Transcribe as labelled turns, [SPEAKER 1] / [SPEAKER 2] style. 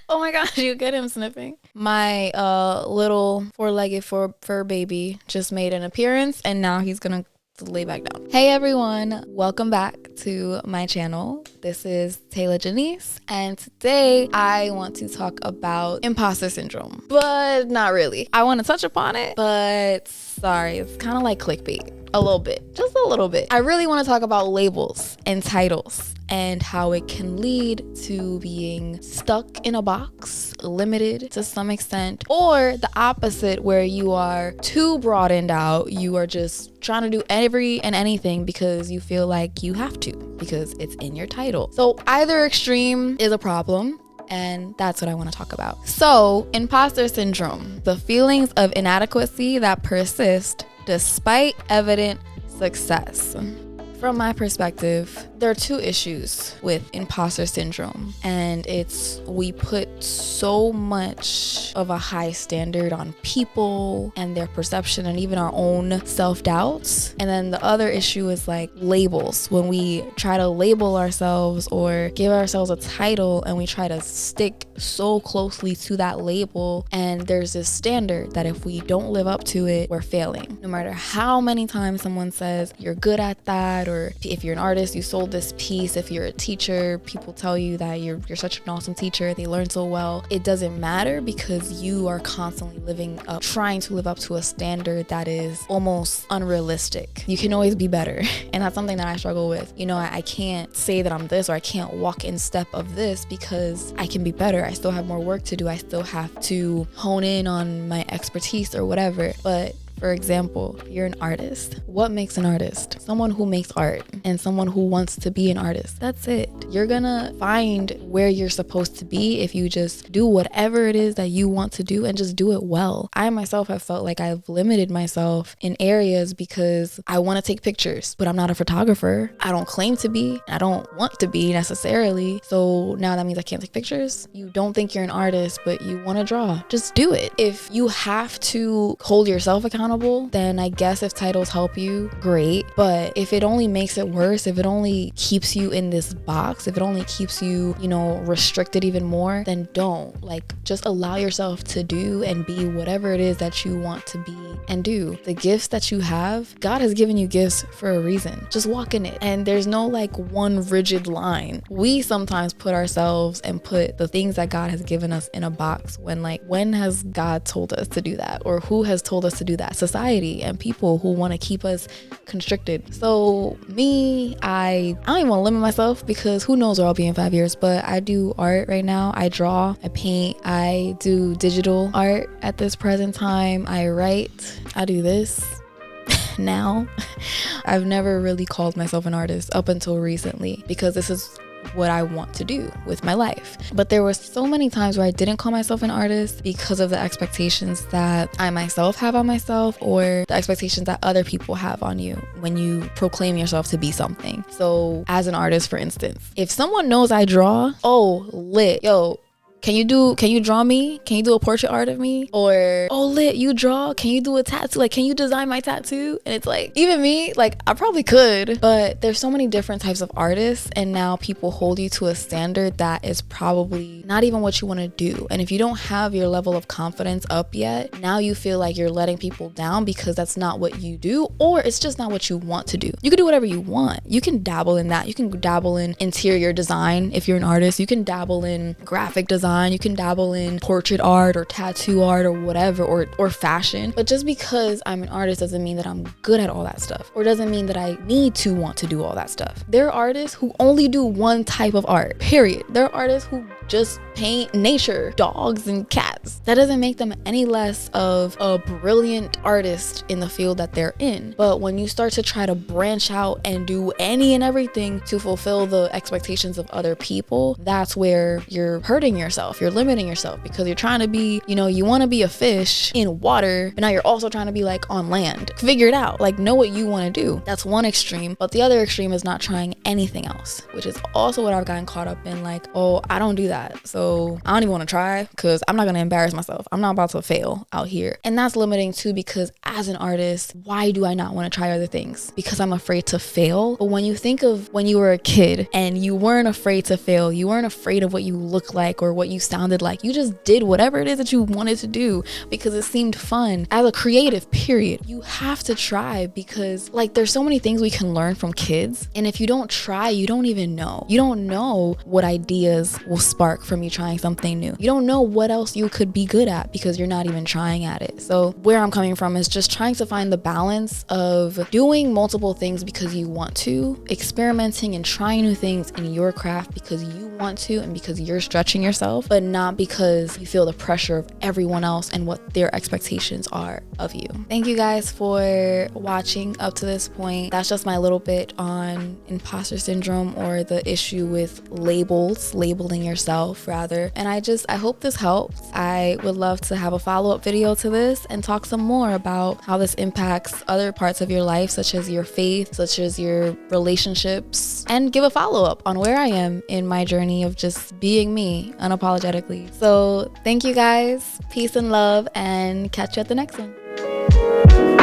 [SPEAKER 1] Oh my gosh, you get him sniffing. My little four-legged fur baby just made an appearance, and now he's gonna lay back down. Hey everyone, welcome back to my channel. This is Taylah Janese, and today I want to talk about imposter syndrome, but not really. I want to touch upon it, but sorry, it's kind of like clickbait. A little bit, just a little bit. I really want to talk about labels and titles and how it can lead to being stuck in a box, limited to some extent, or the opposite where you are too broadened out. You are just trying to do every and anything because you feel like you have to, because it's in your title. So either extreme is a problem. And that's what I want to talk about. So, imposter syndrome, the feelings of inadequacy that persist despite evident success. From my perspective, there are two issues with imposter syndrome, and it's we put so much of a high standard on people and their perception and even our own self-doubts. And then the other issue is like labels, when we try to label ourselves or give ourselves a title and we try to stick so closely to that label, and there's this standard that if we don't live up to it, we're failing. No matter how many times someone says you're good at that, or if you're an artist, you sold this piece. If you're a teacher, people tell you that you're such an awesome teacher, they learn so well. It doesn't matter, because you are constantly trying to live up to a standard that is almost unrealistic. You can always be better. And that's something that I struggle with. You know, I can't say that I'm this, or I can't walk in step of this, because I can be better. I still have more work to do. I still have to hone in on my expertise or whatever. But for example, you're an artist. What makes an artist? Someone who makes art and someone who wants to be an artist. That's it. You're gonna find where you're supposed to be if you just do whatever it is that you want to do and just do it well. I myself have felt like I've limited myself in areas because I want to take pictures, but I'm not a photographer. I don't claim to be. I don't want to be necessarily. So now that means I can't take pictures. You don't think you're an artist, but you want to draw. Just do it. If you have to hold yourself accountable, then I guess if titles help you, great. But if it only makes it worse, if it only keeps you in this box, if it only keeps you, restricted even more, then don't. Just allow yourself to do and be whatever it is that you want to be and do. The gifts that you have, God has given you gifts for a reason. Just walk in it. And there's no one rigid line. We sometimes put ourselves and put the things that God has given us in a box when has God told us to do that? Or who has told us to do that? Society and people who want to keep us constricted. So me, I don't even want to limit myself, because who knows where I'll be in 5 years. But I do art right now. I draw, I paint, I do digital art at this present time. I write, I do this now. I've never really called myself an artist up until recently, because this is what I want to do with my life. But there were so many times where I didn't call myself an artist because of the expectations that I myself have on myself, or the expectations that other people have on you when you proclaim yourself to be something. So as an artist, for instance, if someone knows I draw, oh, lit, yo, can you draw me? Can you do a portrait art of me? Or, oh, lit, you draw? Can you do a tattoo? Can you design my tattoo? And it's even me, I probably could, but there's so many different types of artists, and now people hold you to a standard that is probably not even what you want to do. And if you don't have your level of confidence up yet, now you feel like you're letting people down because that's not what you do, or it's just not what you want to do. You can do whatever you want. You can dabble in that. You can dabble in interior design if you're an artist. You can dabble in graphic design. You can dabble in portrait art or tattoo art or whatever, or fashion. But just because I'm an artist doesn't mean that I'm good at all that stuff, or doesn't mean that I need to want to do all that stuff. There are artists who only do one type of art, period. There are artists who just paint nature, dogs and cats. That doesn't make them any less of a brilliant artist in the field that they're in. But when you start to try to branch out and do any and everything to fulfill the expectations of other people, that's where you're hurting yourself. You're limiting yourself, because you're trying to be, you want to be a fish in water, but now you're also trying to be on land. Figure it out. Know what you want to do. That's one extreme. But the other extreme is not trying anything else, which is also what I've gotten caught up in. Oh, I don't do that. that. So I don't even want to try because I'm not going to embarrass myself. I'm not about to fail out here. And that's limiting too, because as an artist, why do I not want to try other things? Because I'm afraid to fail. But when you think of when you were a kid and you weren't afraid to fail, you weren't afraid of what you look like or what you sounded like. You just did whatever it is that you wanted to do because it seemed fun. As a creative, period, you have to try, because like there's so many things we can learn from kids. And if you don't try, you don't even know. You don't know what ideas will spark from you trying something new. You don't know what else you could be good at because you're not even trying at it. So where I'm coming from is just trying to find the balance of doing multiple things because you want to, experimenting and trying new things in your craft because you want to and because you're stretching yourself, but not because you feel the pressure of everyone else and what their expectations are of you. Thank you guys for watching up to this point. That's just my little bit on imposter syndrome, or the issue with labeling yourself rather. And I hope this helps. I would love to have a follow-up video to this and talk some more about how this impacts other parts of your life, such as your faith, such as your relationships, and give a follow-up on where I am in my journey of just being me unapologetically. So thank you guys, peace and love, and catch you at the next one.